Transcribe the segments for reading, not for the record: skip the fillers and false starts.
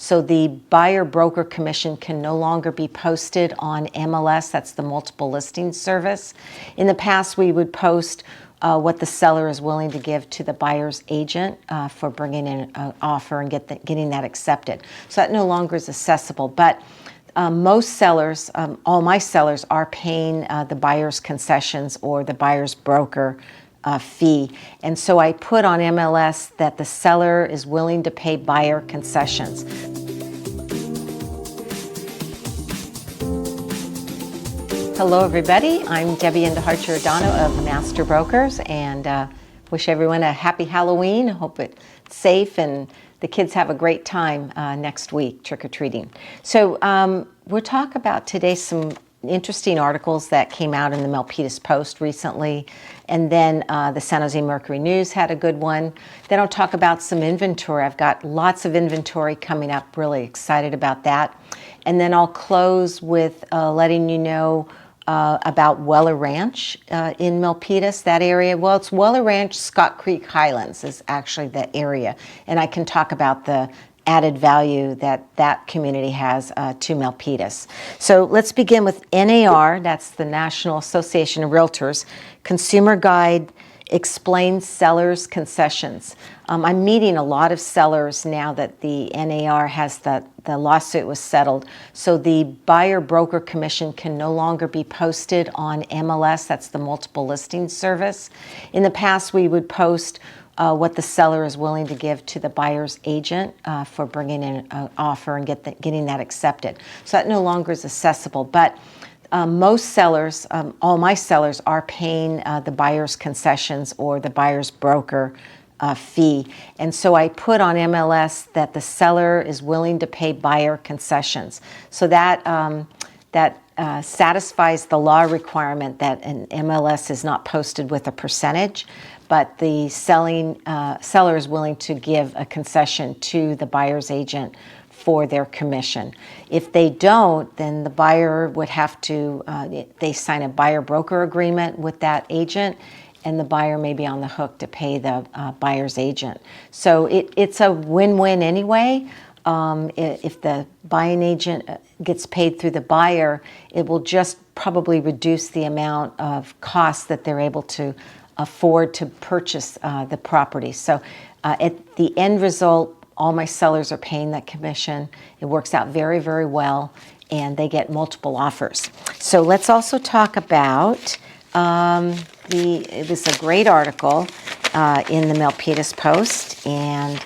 So the buyer broker commission can no longer be posted on MLS, that's the multiple listing service. In the past, we would post what the seller is willing to give to the buyer's agent for bringing in an offer and getting that accepted. So that no longer is accessible. But most sellers, all my sellers, are paying the buyer's concessions or the buyer's broker fee. And so I put on MLS that the seller is willing to pay buyer concessions. Hello everybody, I'm Debbie Indahar-Giordano of Master Brokers, and wish everyone a happy Halloween. Hope it's safe and the kids have a great time next week trick-or-treating. So we'll talk about today some interesting articles that came out in the Milpitas Post recently, and then the San Jose Mercury News had a good one. Then I'll talk about some inventory. I've got lots of inventory coming up, really excited about that. And then I'll close with letting you know about Weller Ranch in Milpitas, that area. Well, it's Weller Ranch, Scott Creek Highlands is actually the area. And I can talk about the added value that that community has to Milpitas. So let's begin with NAR, that's the National Association of Realtors, Consumer Guide explains Sellers Concessions. I'm meeting a lot of sellers now that the NAR has the lawsuit was settled. So the buyer broker commission can no longer be posted on MLS, that's the multiple listing service. In the past, we would post what the seller is willing to give to the buyer's agent for bringing in an offer and getting that accepted. So that no longer is accessible. But most sellers, all my sellers, are paying the buyer's concessions or the buyer's broker fee. And so I put on MLS that the seller is willing to pay buyer concessions. So that satisfies the law requirement that an MLS is not posted with a percentage, but the seller is willing to give a concession to the buyer's agent for their commission. If they don't, then the buyer would have to, they sign a buyer broker agreement with that agent, and the buyer may be on the hook to pay the buyer's agent. So it's a win-win anyway. If the buying agent gets paid through the buyer, it will just probably reduce the amount of costs that they're able to afford to purchase the property. So at the end result, all my sellers are paying that commission. It works out very, very well, and they get multiple offers. So let's also talk about, it was a great article in the Milpitas Post, and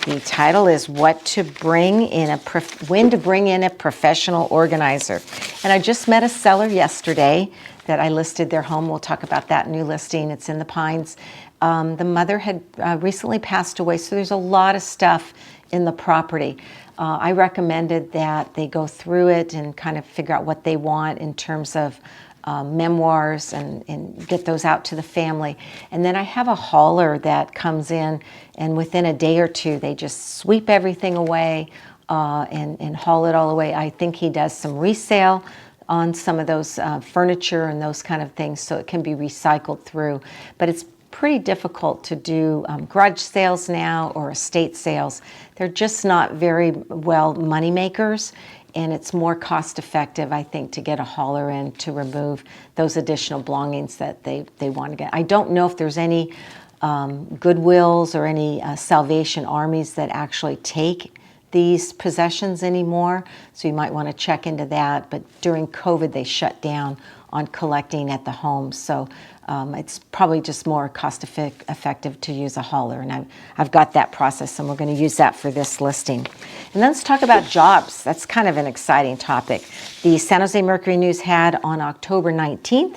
the title is when to bring in a professional organizer. And I just met a seller yesterday that I listed their home. We'll talk about that new listing. It's in the Pines. The mother had recently passed away, so there's a lot of stuff in the property. I recommended that they go through it and kind of figure out what they want in terms of memoirs and get those out to the family. And then I have a hauler that comes in, and within a day or two, they just sweep everything away and haul it all away. I think he does some resale on some of those furniture and those kind of things, so it can be recycled through. But it's pretty difficult to do garage sales now or estate sales. They're just not very well money makers, and it's more cost effective, I think, to get a hauler in to remove those additional belongings that they want to get. I don't know if there's any Goodwills or any Salvation Armies that actually take these possessions anymore, so you might want to check into that. But during COVID, they shut down on collecting at the homes, so it's probably just more cost effective to use a hauler, and I've got that process, and we're going to use that for this listing. And then let's talk about jobs. That's kind of an exciting topic. The San Jose Mercury News had on October 19th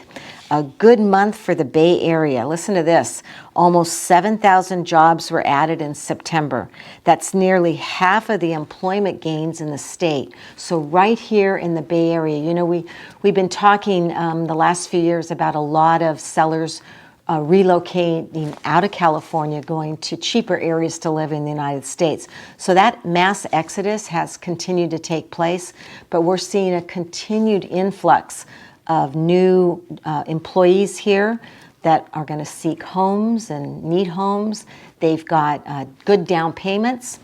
a good month for the Bay Area. Listen to this. Almost 7,000 jobs were added in September. That's nearly half of the employment gains in the state. So right here in the Bay Area, you know, we've been talking the last few years about a lot of sellers relocating out of California, going to cheaper areas to live in the United States. So that mass exodus has continued to take place, but we're seeing a continued influx of new employees here that are going to seek homes and need homes. They've got good down payments.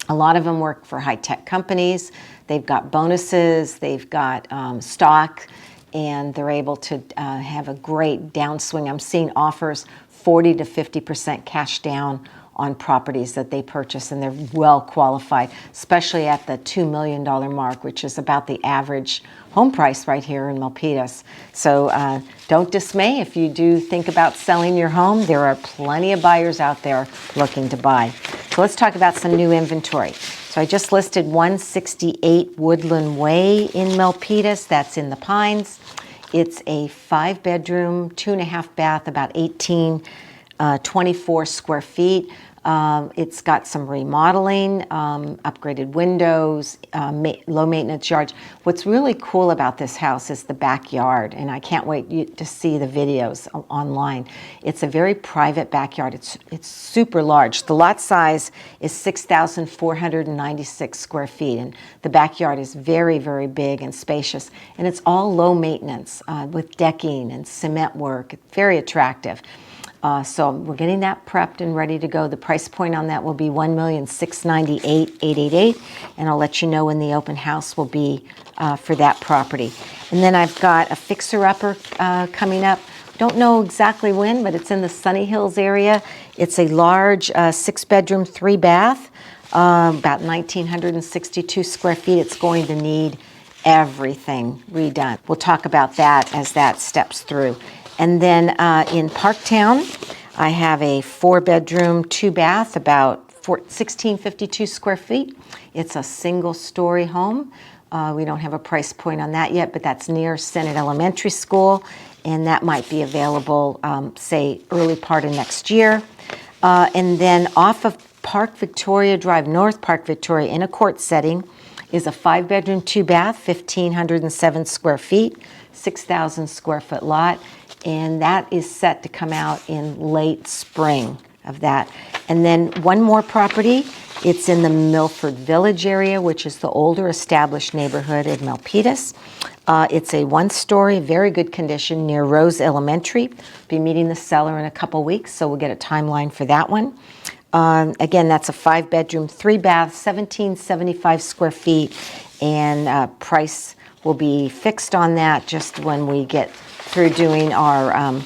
A lot of them work for high-tech companies. They've got bonuses, they've got stock, and they're able to have a great downswing. I'm seeing offers 40 to 50% cash down on properties that they purchase, and they're well qualified, especially at the $2 million mark, which is about the average home price right here in Milpitas. So don't dismay if you do think about selling your home. There are plenty of buyers out there looking to buy. So let's talk about some new inventory. So I just listed 168 Woodland Way in Milpitas. That's in the Pines. It's a 5-bedroom, 2.5 bath, about 24 square feet. It's got some remodeling, upgraded windows, low maintenance yard. What's really cool about this house is the backyard, and I can't wait to see the videos online. It's a very private backyard. It's super large. The lot size is 6,496 square feet, and the backyard is very, very big and spacious, and it's all low maintenance with decking and cement work. It's very attractive. So we're getting that prepped and ready to go. The price point on that will be $1,698,888, and I'll let you know when the open house will be for that property. And then I've got a fixer-upper coming up. Don't know exactly when, but it's in the Sunny Hills area. It's a large 6-bedroom, 3-bath, about 1,962 square feet. It's going to need everything redone. We'll talk about that as that steps through. And then in Parktown, I have a 4-bedroom, 2-bath, about 1,652 square feet. It's a single-story home. We don't have a price point on that yet, but that's near Senate Elementary School, and that might be available, say, early part of next year. And then off of Park Victoria Drive, North Park Victoria, in a court setting, is a 5-bedroom, 2-bath, 1,507 square feet, 6,000 square foot lot. And that is set to come out in late spring of that. And then one more property. It's in the Milford Village area, which is the older established neighborhood in Milpitas. It's a 1-story, very good condition near Rose Elementary. Be meeting the seller in a couple weeks, so we'll get a timeline for that one. Again, that's a 5-bedroom, 3-bath, 1,775 square feet, and price will be fixed on that just when we get through doing our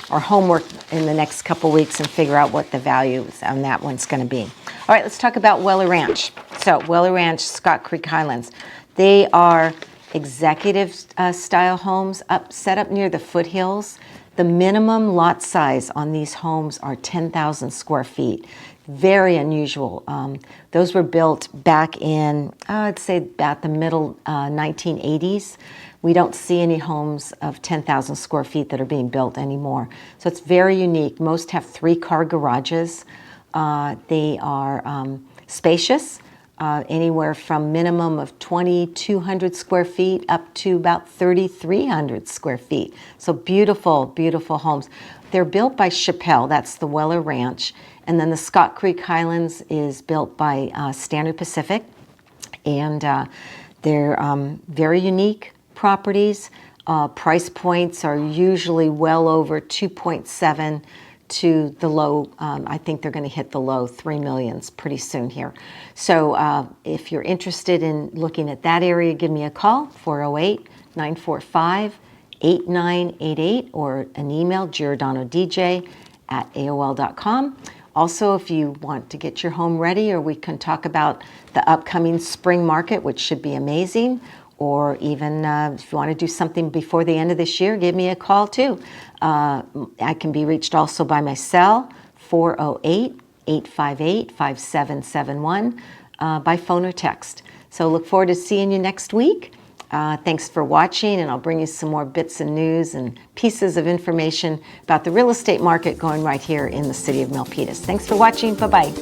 homework in the next couple weeks and figure out what the value on that one's going to be. All right, let's talk about Weller Ranch. So Weller Ranch, Scott Creek Highlands. They are executive style homes set up near the foothills. The minimum lot size on these homes are 10,000 square feet. Very unusual. Those were built back in, I'd say about the middle 1980s. We don't see any homes of 10,000 square feet that are being built anymore. So it's very unique. Most have 3-car garages. They are spacious, anywhere from minimum of 2,200 square feet up to about 3,300 square feet. So beautiful, beautiful homes. They're built by Chappelle, that's the Weller Ranch. And then the Scott Creek Highlands is built by Standard Pacific. And they're very unique properties. Price points are usually well over 2.7 to the low, I think they're going to hit the low 3 millions pretty soon here. So if you're interested in looking at that area, give me a call, 408-945-8988, or an email, giordano.dj@aol.com. Also, if you want to get your home ready, or we can talk about the upcoming spring market, which should be amazing, or even if you want to do something before the end of this year, give me a call too. I can be reached also by my cell, 408-858-5771, by phone or text. So look forward to seeing you next week. Thanks for watching, and I'll bring you some more bits and news and pieces of information about the real estate market going right here in the city of Milpitas. Thanks for watching. Bye-bye.